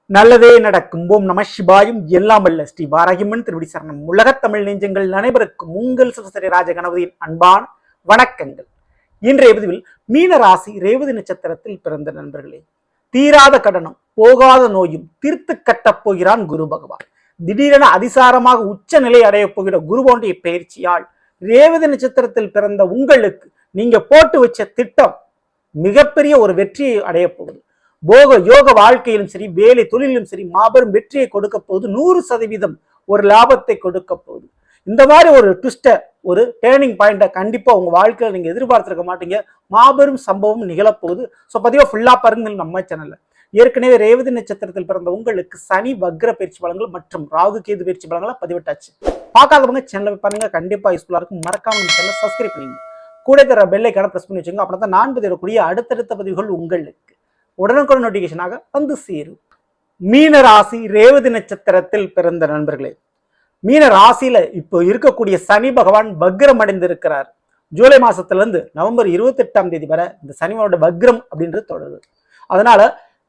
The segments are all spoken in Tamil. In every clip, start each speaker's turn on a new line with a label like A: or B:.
A: நல்லதே நடக்கும். ஓம் நம சிவாயும். எல்லாம் வல்ல ஸ்ரீ வாராகியம்மன் திருவடி சரணம். உலகத் தமிழ் நெஞ்சங்கள் அனைவருக்கும் உங்கள் சிவசரி ராஜ கணபதியின் அன்பான வணக்கங்கள். இன்றைய பதிவில் மீன ராசி ரேவதி நட்சத்திரத்தில் பிறந்த நண்பர்களே, தீராத கடனும் போகாத நோயும் தீர்த்து கட்டப் போகிறான் குரு பகவான். திடீரென அதிசாரமாக உச்ச நிலை அடையப் போகிற குருவோடைய பயிற்சியால் ரேவதி நட்சத்திரத்தில் பிறந்த உங்களுக்கு நீங்க போட்டு வச்ச திட்டம் மிகப்பெரிய ஒரு வெற்றியை அடைய போகுது. போக யோக வாழ்க்கையிலும் சரி, வேலை தொழிலும் சரி, மாபெரும் வெற்றியை கொடுக்க போகுது. 100% ஒரு லாபத்தை கொடுக்க போகுது. இந்த மாதிரி ஒரு ட்விஸ்ட, ஒரு டேர்னிங் பாயிண்ட கண்டிப்பா உங்க வாழ்க்கையில நீங்க எதிர்பார்த்திருக்க மாட்டீங்க. மாபெரும் சம்பவம் நிகழப்போகுது. ஸோ பதிவா ஃபுல்லா பாருங்க நம்ம சேனல்ல. ஏற்கனவே ரேவதி நட்சத்திரத்தில் பிறந்த உங்களுக்கு சனி வக்ர பயிற்சி பலன்கள் மற்றும் ராகு கேது பயிற்சி பலன்களை பதிவிட்டாச்சு. பார்க்காதவங்க சேனலை பாருங்க, கண்டிப்பா யூஸ்ஃபுல்லா இருக்கும். மறக்காம நம்ம சேனலை சப்ஸ்கிரைப் பண்ணிங்க. கூட தர பெல் ஐக்கான பிரஸ் பண்ணி வச்சுங்க. அப்படின்னா தான் நான் பதிவிடக்கூடிய அடுத்தடுத்த பதிவுகள் உங்களுக்கு உடனுக்குடன் நோட்டிபிகேஷனாக வந்து சேரும். மீன ராசி ரேவதி நட்சத்திரத்தில் பிறந்த நண்பர்களே, மீன ராசியில இப்போ இருக்கக்கூடிய சனி பகவான் வக்ரம் அடைந்திருக்கிறார். ஜூலை மாசத்துல இருந்து நவம்பர் 28ஆம் தேதி வரை இந்த சனியோட வக்ரம் அப்படின்றது தொடருது. அதனால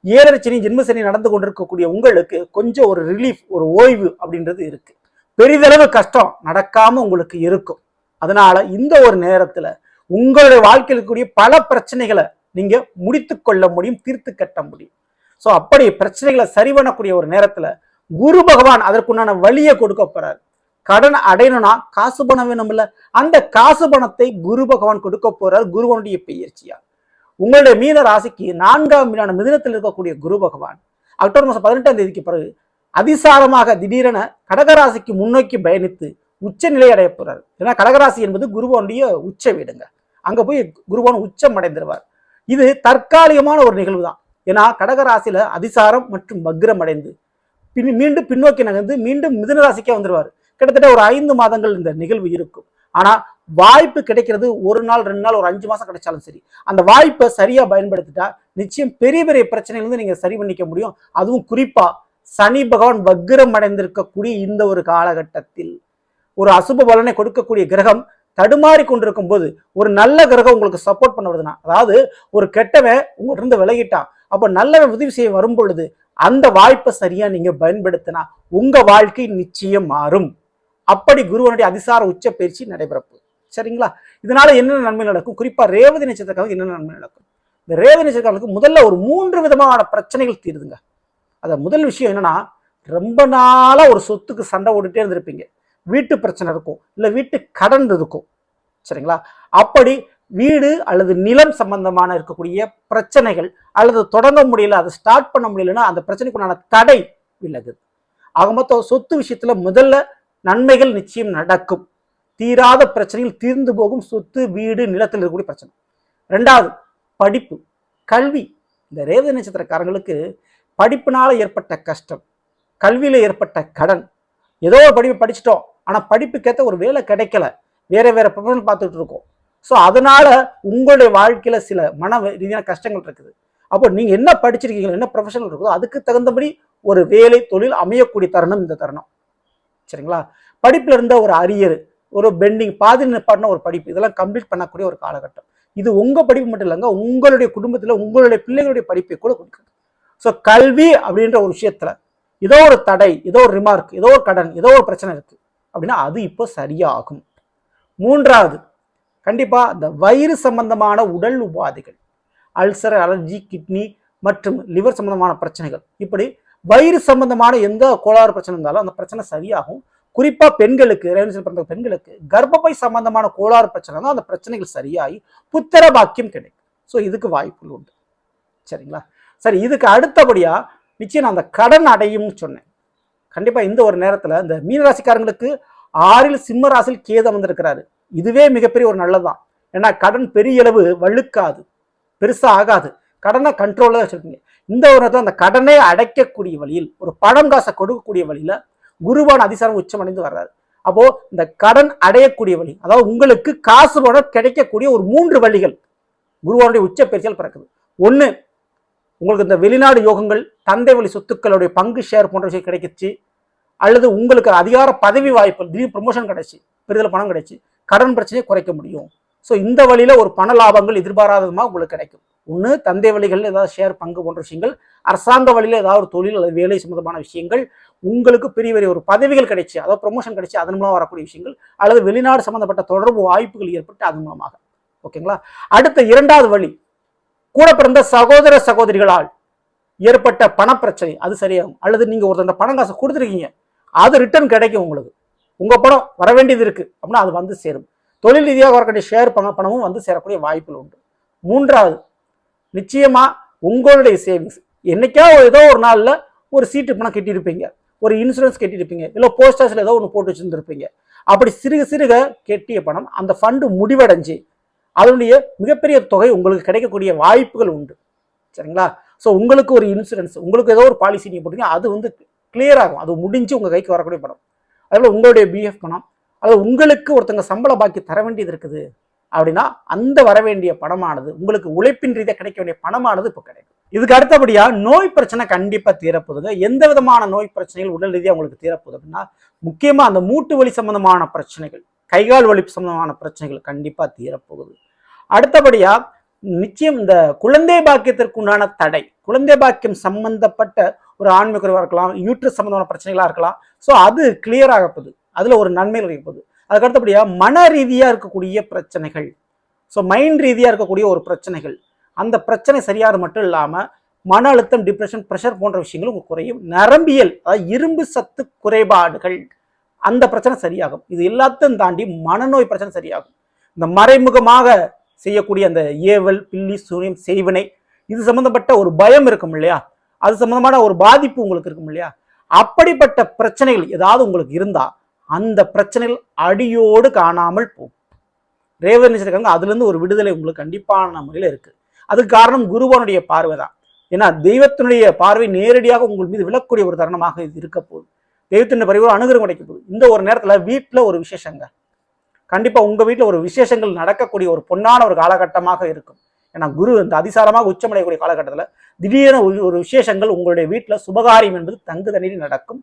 A: 7 சனி ஜென்ம சனி நடந்து கொண்டிருக்கக்கூடிய உங்களுக்கு கொஞ்சம் ஒரு ரிலீஃப், ஒரு ஓய்வு அப்படின்றது இருக்கு. பெரிதளவு கஷ்டம் நடக்காம உங்களுக்கு இருக்கும். அதனால இந்த ஒரு நேரத்துல உங்களுடைய வாழ்க்கையில் இருக்கக்கூடிய பல பிரச்சனைகளை நீங்க முடித்து கொள்ள முடியும், தீர்த்து கட்ட முடியும். ஸோ அப்படி பிரச்சனைகளை சரி பண்ணக்கூடிய ஒரு நேரத்துல குரு பகவான் அதற்குண்டான வழியை கொடுக்க போறாரு. கடன் அடையணும்னா காசு பணம் வேணும் இல்ல, அந்த காசு பணத்தை குரு பகவான் கொடுக்க போறார் குருவனுடைய பெயர்ச்சியா. உங்களுடைய மீன ராசிக்கு 4ஆம் வீடான மிதுனத்தில் இருக்கக்கூடிய குரு பகவான் அக்டோபர் மாதம் 18ஆம் தேதிக்கு பிறகு அதிசாரமாக திடீரென கடகராசிக்கு முன்னோக்கி பயணித்து உச்ச நிலை அடைய போறாரு. ஏன்னா கடகராசி என்பது குருவனுடைய உச்ச வீடுங்க. அங்க போய் குருவான் உச்சம் அடைந்துருவார். இது தற்காலிகமான ஒரு நிகழ்வு தான். ஏன்னா கடகராசியில அதிசாரம் மற்றும் வக்ரம் அடைந்து மீண்டும் பின்னோக்கி நகர்ந்து மீண்டும் மிதுன ராசிக்கே வந்துருவாரு. கிட்டத்தட்ட ஒரு 5 மாதங்கள் இந்த நிகழ்வு இருக்கும். ஆனா வாய்ப்பு கிடைக்கிறது 1 நாள் 2 நாள், ஒரு 5 மாசம் கிடைச்சாலும் சரி, அந்த வாய்ப்பை சரியா பயன்படுத்திட்டா நிச்சயம் பெரிய பெரிய பிரச்சனைகள் நீங்க சரி பண்ணிக்க முடியும். அதுவும் குறிப்பா சனி பகவான் வக்ரம் அடைந்திருக்கக்கூடிய இந்த ஒரு காலகட்டத்தில் ஒரு அசுப பலனை கொடுக்கக்கூடிய கிரகம் தடுமாறி கொண்டிருக்கும் போது ஒரு நல்ல கிரகம் உங்களுக்கு சப்போர்ட் பண்ண வருதுன்னா, அதாவது ஒரு கெட்டவன் உங்கள்கிட்ட இருந்து விலகிட்டான், அப்ப நல்லவன் உதவி செய்ய வரும் பொழுது அந்த வாய்ப்பை சரியா நீங்க பயன்படுத்தினா உங்க வாழ்க்கை நிச்சயம் மாறும். அப்படி குருவனுடைய அதிசார உச்ச பயிற்சி நடைபெறப்போகுது. சரிங்களா? இதனால என்னென்ன நன்மை நடக்கும்? குறிப்பா ரேவதி நட்சத்திரக்காரங்களுக்கு என்னென்ன நன்மை நடக்கும்? இந்த ரேவதி நட்சத்திரக்காரங்களுக்கு முதல்ல ஒரு 3 விதமான பிரச்சனைகள் தீருதுங்க. அத முதல் விஷயம் என்னன்னா, ரொம்ப நாளா ஒரு சொத்துக்கு சண்டை ஓடிட்டே இருந்திருப்பீங்க. வீட்டு பிரச்சனை இருக்கும், இல்ல வீட்டு கடன் இருக்கும். சரிங்களா? அப்படி வீடு அல்லது நிலம் சம்பந்தமான இருக்கக்கூடிய பிரச்சனைகள், அல்லது தொடங்க முடியல, அதை ஸ்டார்ட் பண்ண முடியலன்னா அந்த பிரச்சனைக்குண்டான தடை விலகுது. ஆக மொத்தம் சொத்து விஷயத்துல முதல்ல நன்மைகள் நிச்சயம் நடக்கும். தீராத பிரச்சனைகள் தீர்ந்து போகும். சொத்து, வீடு, நிலத்தில் இருக்கக்கூடிய பிரச்சனை. 2வது படிப்பு, கல்வி. இந்த ரேவதி நட்சத்திரக்காரங்களுக்கு படிப்பினால ஏற்பட்ட கஷ்டம், கல்வியில ஏற்பட்ட கடன், ஏதோ ஒரு படிப்பு படிச்சுட்டோம், ஆனா படிப்புக்கேற்ற ஒரு வேலை கிடைக்கல, வேற வேற ப்ரொஃபஷன் பார்த்துட்டு இருக்கோம். ஸோ அதனால உங்களுடைய வாழ்க்கையில சில மன ரீதியான கஷ்டங்கள் இருக்குது. அப்போ நீங்க என்ன படிச்சிருக்கீங்களோ, என்ன ப்ரொஃபஷனல் இருக்குதோ அதுக்கு தகுந்தபடி ஒரு வேலை தொழில் அமையக்கூடிய தருணம் இந்த தருணம். சரிங்களா? படிப்புல இருந்த ஒரு அரியர், ஒரு பெண்டிங், பாதி நிப்பாட்டின ஒரு படிப்பு, இதெல்லாம் கம்ப்ளீட் பண்ணக்கூடிய ஒரு காலகட்டம். இது உங்க படிப்பு மட்டும் இல்லைங்க, உங்களுடைய குடும்பத்துல உங்களுடைய பிள்ளைகளுடைய படிப்பை கூட கொடுக்குது. ஸோ கல்வி அப்படின்ற ஒரு விஷயத்துல ஏதோ ஒரு தடை, ஏதோ ஒரு ரிமார்க், ஏதோ ஒரு கடன், ஏதோ ஒரு பிரச்சனை இருக்கு அப்படின்னா அது இப்போ சரியாகும். 3வது கண்டிப்பா இந்த வயிறு சம்பந்தமான உடல் உபாதைகள், அல்சர், அலர்ஜி, கிட்னி மற்றும் லிவர் சம்பந்தமான பிரச்சனைகள், இப்படி வயிறு சம்பந்தமான எந்த கோளாறு பிரச்சனை இருந்தாலும் அந்த பிரச்சனை சரியாகும். குறிப்பா பெண்களுக்கு, பிறந்த பெண்களுக்கு கர்ப்பப்பை சம்பந்தமான கோளாறு பிரச்சனை தான், அந்த பிரச்சனைகள் சரியாகி புத்திர பாக்கியம் கிடைக்கும். ஸோ இதுக்கு வாய்ப்புகள் உண்டு. சரிங்களா? சரி, இதுக்கு அடுத்தபடியா நிச்சயம் நான் அந்த கடன் அடையும் சொன்னேன். கண்டிப்பா இந்த ஒரு நேரத்துல இந்த மீனராசிக்காரங்களுக்கு 6ல் சிம்ம ராசியில் கேது அமர்ந்திருக்கிறாரு. இதுவே மிகப்பெரிய ஒரு நல்லதுதான். ஏன்னா கடன் பெரிய அளவு வழுக்காது, பெருசா ஆகாது. கடனை கண்ட்ரோல்ல வச்சிருக்கீங்க. இந்த ஒரு நேரத்தில் அந்த கடனை அடைக்கக்கூடிய வழியில், ஒரு பணம் காசை கொடுக்கக்கூடிய வழியில குருவான் அதிசாரம் உச்சம் அடைந்து வர்றாரு. அப்போ இந்த கடன் அடையக்கூடிய வழி, அதாவது உங்களுக்கு காசு பணம் கிடைக்கக்கூடிய ஒரு 3 வழிகள் குருவானுடைய உச்ச பயிற்சியால் பிறக்குது. 1, உங்களுக்கு இந்த வெளிநாடு யோகங்கள், தந்தை வழி சொத்துக்களுடைய பங்கு ஷேர் போன்ற விஷயம் கிடைக்கிச்சு, அல்லது உங்களுக்கு அதிகார பதவி வாய்ப்பு, திடீர் ப்ரொமோஷன் கிடைச்சி, பெரிதல் பணம் கிடைச்சி, கடன் பிரச்சனையை குறைக்க முடியும். ஸோ இந்த வழியில ஒரு பண லாபங்கள் எதிர்பாராதமா உங்களுக்கு கிடைக்கும். ஒன்று தந்தை வழிகளில் ஏதாவது ஷேர் பங்கு போன்ற விஷயங்கள், அரசாங்க வழியில் ஏதாவது ஒரு தொழில் அல்லது வேலை சம்பந்தமான விஷயங்கள், உங்களுக்கு பெரிய பெரிய ஒரு பதவிகள் கிடைச்சி அதாவது ப்ரொமோஷன் கிடைச்சி அதன் மூலம் வரக்கூடிய விஷயங்கள், அல்லது வெளிநாடு சம்பந்தப்பட்ட தொடர்பு வாய்ப்புகள் ஏற்பட்டு அதன் மூலமாக. ஓகேங்களா. அடுத்த இரண்டாவது வழி, கூட பிறந்த சகோதர சகோதரிகளால் ஏற்பட்ட பணப்பிரச்சனை அது சரியாகும். அல்லது நீங்க ஒருத்தர் பணம் காசு கொடுத்துருக்கீங்க, அது ரிட்டர்ன் கிடைக்கும், உங்களுக்கு உங்க பணம் வர வேண்டியது இருக்கு அப்படின்னா அது வந்து சேரும். தொழில் ரீதியாக வரக்கூடிய ஷேர் பணமும் வந்து சேரக்கூடிய வாய்ப்புகள் உண்டு. மூன்றாவது, நிச்சயமா உங்களுடைய சேவிங்ஸ் என்னைக்கா ஏதோ ஒரு நாள்ல ஒரு சீட்டு பணம் கட்டியிருப்பீங்க, ஒரு இன்சூரன்ஸ் கட்டியிருப்பீங்க, இல்லை போஸ்ட் ஆஃபீஸ்ல ஏதோ ஒன்று போட்டு வச்சிருந்திருப்பீங்க. அப்படி சிறுக சிறுக கெட்டிய பணம் அந்த ஃபண்டு முடிவடைஞ்சு அதனுடைய மிகப்பெரிய தொகை உங்களுக்கு கிடைக்கக்கூடிய வாய்ப்புகள் உண்டு. சரிங்களா. ஸோ உங்களுக்கு ஒரு இன்சூரன்ஸ், உங்களுக்கு ஏதோ ஒரு பாலிசி நீங்கள் போட்டீங்க, அது வந்து கிளியர் ஆகும், அது முடிஞ்சு உங்கள் கைக்கு வரக்கூடிய பணம். அதேபோல் உங்களுடைய பிஎஃப் பணம், அதாவது உங்களுக்கு ஒருத்தங்க சம்பள பாக்கி தர வேண்டியது இருக்குது அப்படின்னா அந்த வர வேண்டிய பணமானது, உங்களுக்கு உழைப்பின் ரீதியாக கிடைக்க வேண்டிய பணமானது இப்போ கிடைக்கும். இதுக்கு அடுத்தபடியா நோய் பிரச்சனை கண்டிப்பா தீரப்போகுதுங்க. எந்த விதமான நோய் பிரச்சனைகள் உடல் ரீதியாக உங்களுக்கு தீரப்போகுது அப்படின்னா, முக்கியமா அந்த மூட்டு வலி சம்பந்தமான பிரச்சனைகள், கைகால் வலி சம்பந்தமான பிரச்சனைகள் கண்டிப்பா தீரப்போகுது. அடுத்தபடியா நிச்சயம் இந்த குழந்தை பாக்கியத்திற்கு உண்டான தடை, குழந்தை பாக்கியம் சம்பந்தப்பட்ட ஒரு ஆண்மை குறைவா இருக்கலாம், யூட்ரஸ் சம்பந்தமான பிரச்சனைகளா இருக்கலாம். ஸோ அது கிளியர் ஆகப்போகுது, அதுல ஒரு நன்மைகள் இருக்கப்போகுது. அதுக்கு அடுத்தபடியா மன ரீதியா இருக்கக்கூடிய பிரச்சனைகள், ஸோ மைண்ட் ரீதியா இருக்கக்கூடிய ஒரு பிரச்சனைகள், அந்த பிரச்சனை சரியாது மட்டும் இல்லாம மன அழுத்தம், டிப்ரெஷன், ப்ரெஷர் போன்ற விஷயங்களும் உங்களுக்கு குறையும். நரம்பியல், அதாவது இரும்பு சத்து குறைபாடுகள், அந்த பிரச்சனை சரியாகும். இது எல்லாத்தையும் தாண்டி மனநோய் பிரச்சனை சரியாகும். இந்த மறைமுகமாக செய்யக்கூடிய அந்த ஏவல், பில்லி, சூனியம், செய்வினை, இது சம்பந்தப்பட்ட ஒரு பயம் இருக்கும் இல்லையா, அது சம்பந்தமான ஒரு பாதிப்பு உங்களுக்கு இருக்கும் இல்லையா, அப்படிப்பட்ட பிரச்சனைகள் ஏதாவது உங்களுக்கு இருந்தா அந்த பிரச்சனைகள் அடியோடு காணாமல் போகும். ரேவதி நட்சத்திரக்காரங்க அதுல இருந்து ஒரு விடுதலை உங்களுக்கு கண்டிப்பான முறையில் இருக்கு. அதுக்கு காரணம் குருவனுடைய பார்வை தான். ஏன்னா தெய்வத்தினுடைய பார்வை நேரடியாக உங்கள் மீது விழக்கூடிய ஒரு தருணமாக இது இருக்க போகுது. தெய்வத்தினுடைய பரிவாரம் அனுகிரகம் கிடைக்க போகுது. இந்த ஒரு நேரத்துல வீட்டுல ஒரு விசேஷங்க, கண்டிப்பா உங்க வீட்டுல ஒரு விசேஷங்கள் நடக்கக்கூடிய ஒரு பொன்னான ஒரு காலகட்டமாக இருக்கும். ஏன்னா குரு இந்த அதிசாரமாக உச்சமடையக்கூடிய காலகட்டத்தில் திடீரென ஒரு விசேஷங்கள் உங்களுடைய வீட்டில் சுபகாரியம் என்பது தங்கு தண்ணீர் நடக்கும்.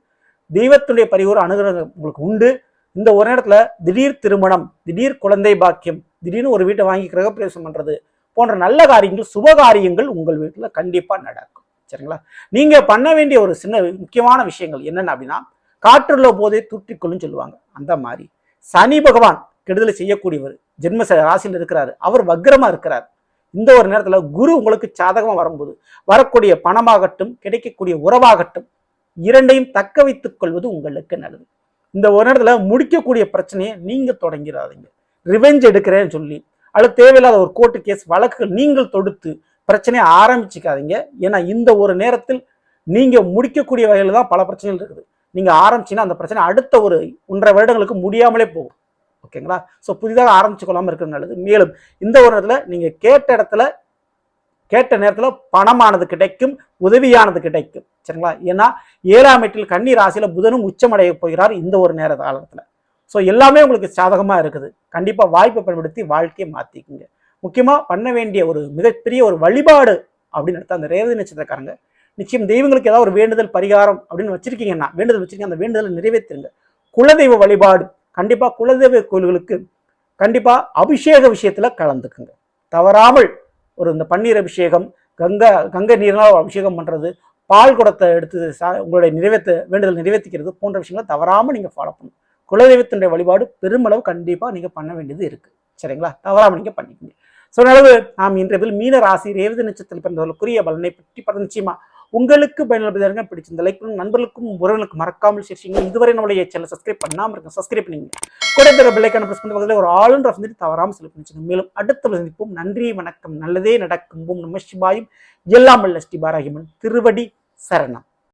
A: தெய்வத்துடைய பரிவாரம் அனுகிரகம் உங்களுக்கு உண்டு. இந்த ஒரு நேரத்துல திடீர் திருமணம், திடீர் குழந்தை பாக்கியம், திடீர்னு ஒரு வீட்டை வாங்கி கிரகப்பிரவேசம் பண்றது போன்ற நல்ல காரியங்கள், சுபகாரியங்கள் உங்கள் வீட்டுல கண்டிப்பா நடக்கும். சரிங்களா. நீங்க பண்ண வேண்டிய ஒரு சின்ன முக்கியமான விஷயங்கள் என்னென்ன அப்படின்னா, காற்றுள்ள போதே தூற்றிக்கொள்ளும் சொல்லுவாங்க. அந்த மாதிரி சனி பகவான் கெடுதலை செய்யக்கூடியவர், ஜென்ம ராசியில் இருக்கிறாரு, அவர் வக்ரமா இருக்கிறார். இந்த ஒரு நேரத்துல குரு உங்களுக்கு சாதகமா வரும்போது வரக்கூடிய பணமாகட்டும், கிடைக்கக்கூடிய உறவாகட்டும், இரண்டையும் தக்க வைத்துக் கொள்வது உங்களுக்கு நல்லது. இந்த ஒரு நேரத்துல முடிக்கக்கூடிய பிரச்சனையை நீங்க தொடங்கிறாதீங்க. ரிவெஞ்ச் எடுக்கிறேன்னு சொல்லி அல்லது தேவையில்லாத ஒரு கோர்ட்டு கேஸ் வழக்குகள் நீங்கள் தொடுத்து பிரச்சனையை ஆரம்பிச்சுக்காதீங்க. ஏன்னா இந்த ஒரு நேரத்தில் நீங்க முடிக்கக்கூடிய வகையில தான் பல பிரச்சனைகள் இருக்குது. நீங்க ஆரம்பிச்சீங்கன்னா அந்த பிரச்சனை அடுத்த ஒரு 1.5 வருடங்களுக்கு முடியாமலே போகும். ஓகேங்களா. ஸோ புதிதாக ஆரம்பிச்சு கொள்ளாமல் இருக்கிறது நல்லது. மேலும் இந்த ஒரு இடத்துல நீங்க கேட்ட நேரத்துல பணமானது கிடைக்கும், உதவியானது கிடைக்கும். சரிங்களா. ஏன்னா 7ஆம் வீட்டில் கன்னி ராசியில புதனும் உச்சமடைய போகிறார் இந்த ஒரு நேர காலத்துல. ஸோ எல்லாமே உங்களுக்கு சாதகமா இருக்குது. கண்டிப்பா வாய்ப்பை பயன்படுத்தி வாழ்க்கையை மாத்திக்குங்க. முக்கியமா பண்ண வேண்டிய ஒரு மிகப்பெரிய ஒரு வழிபாடு அப்படின்னு எடுத்த அந்த ரேவதி நட்சத்திரக்காரங்க நிச்சயம் தெய்வங்களுக்கு ஏதாவது ஒரு வேண்டுதல் பரிகாரம் அப்படின்னு வச்சிருக்கீங்கன்னா, வேண்டுதல் வச்சிருக்கீங்க, அந்த வேண்டுதலை நிறைவேற்றுங்க. குலதெய்வ வழிபாடு, கண்டிப்பா குலதெய்வ கோயில்களுக்கு கண்டிப்பா அபிஷேக விஷயத்துல கலந்துக்குங்க. தவறாமல் ஒரு இந்த பன்னீர் அபிஷேகம், கங்கை நீர்னால் அபிஷேகம் பண்றது, பால் குடத்தை எடுத்து உங்களுடைய வேண்டுதல் நிறைவேற்றிக்கிறது போன்ற விஷயங்களை தவறாம நீங்க ஃபாலோ பண்ணணும். குலதெய்வத்தினுடைய வழிபாடு பெருமளவு கண்டிப்பா நீங்க பண்ண வேண்டியது இருக்கு. சரிங்களா. தவறாம நீங்க பண்ணிக்கோங்க. சொன்னளவு நாம் இன்றைய மீன ராசி ரேவதி நட்சத்திரத்தில் பிறந்தவர்களுக்குரிய பலனை பற்றி நிச்சயமா உங்களுக்கு பயனுள்ள பிடிச்சிருந்த லைக் பண்ணுங்க, நண்பர்களுக்கும் உறவுகளுக்கும் மறக்காமல் சேர்ச்சிங்க. இதுவரை நம்மளுடைய சேனல் சப்ஸ்கிரைப் பண்ணாமல் இருக்க சப்ஸ்கிரைப் பண்ணிங்க. கூட தர பெல்லைக்கான பிரஸ் பண்ணி பக்கத்தில் ஒரு ஆளுன்ற வந்துட்டு தவறாமல் செலக்ட் பண்ணிச்சுங்க. மேலும் அடுத்த சந்திப்போம். நன்றி, வணக்கம். நல்லதே நடக்கும். நம சிவாயும். எல்லாம் வல்ல ஸ்ரீ பாராகியம்மன் திருவடி சரணம்.